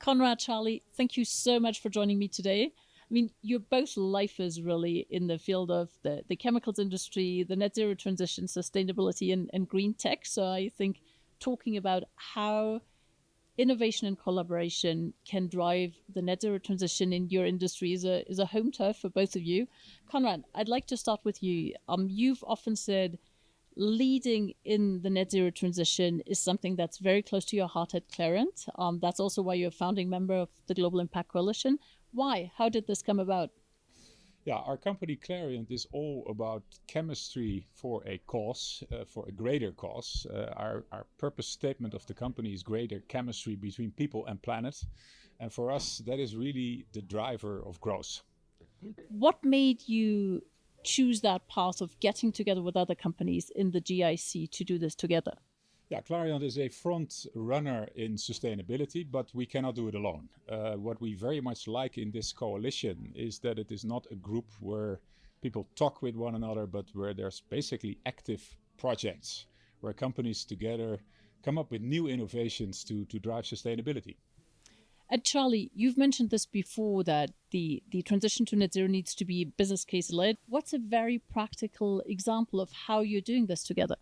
Conrad, Charlie, thank you so much for joining me today. I mean, you're both lifers really in the field of the chemicals industry, the net zero transition, sustainability, and green tech. So I think talking about how innovation and collaboration can drive the net zero transition in your industry is a home turf for both of you. Conrad, I'd like to start with you. You've often said leading in the net zero transition is something that's very close to your heart at Clariant. That's also why you're a founding member of the Global Impact Coalition. Why? How did this come about? Yeah, our company Clariant is all about chemistry for a cause, for a greater cause. Our purpose statement of the company is greater chemistry between people and planet. And for us, that is really the driver of growth. What made you choose that path of getting together with other companies in the GIC to do this together? Yeah, Clariant is a front runner in sustainability, but we cannot do it alone. What we very much like in this coalition is that it is not a group where people talk with one another, but where there's basically active projects where companies together come up with new innovations to drive sustainability. And Charlie, you've mentioned this before that the transition to net zero needs to be business case led. What's a very practical example of how you're doing this together?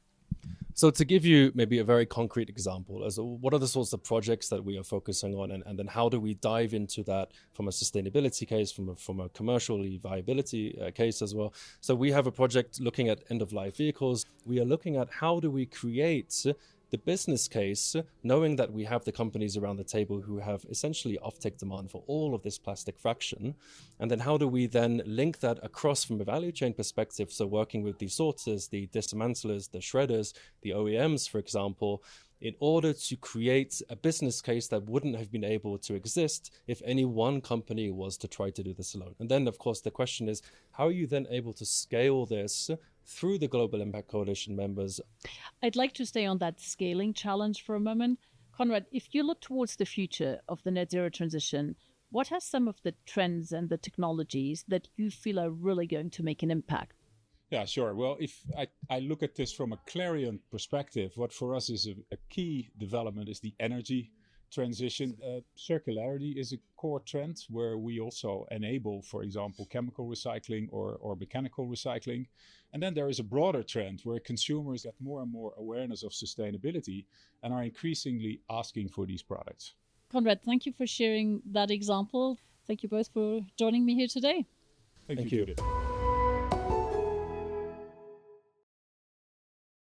So to give you maybe a very concrete example, as what are the sorts of projects that we are focusing on, and then how do we dive into that from a sustainability case, from a commercially viability case as well. So we have a project looking at end-of-life vehicles. We are looking at how do we create the business case, knowing that we have the companies around the table who have essentially offtake demand for all of this plastic fraction. And then how do we then link that across from a value chain perspective? So working with the sorters, the dismantlers, the shredders, the OEMs, for example, in order to create a business case that wouldn't have been able to exist if any one company was to try to do this alone. And then, of course, the question is, how are you then able to scale this through the Global Impact Coalition members? I'd like to stay on that scaling challenge for a moment. Conrad, if you look towards the future of the net zero transition, what are some of the trends and the technologies that you feel are really going to make an impact? Yeah, sure. Well, if I look at this from a Clariant perspective, what for us is a key development is the energy transition. Circularity is a core trend where we also enable, for example, chemical recycling or mechanical recycling. And then there is a broader trend where consumers get more and more awareness of sustainability and are increasingly asking for these products. Conrad, thank you for sharing that example. Thank you both for joining me here today. Thank you, you. Judith.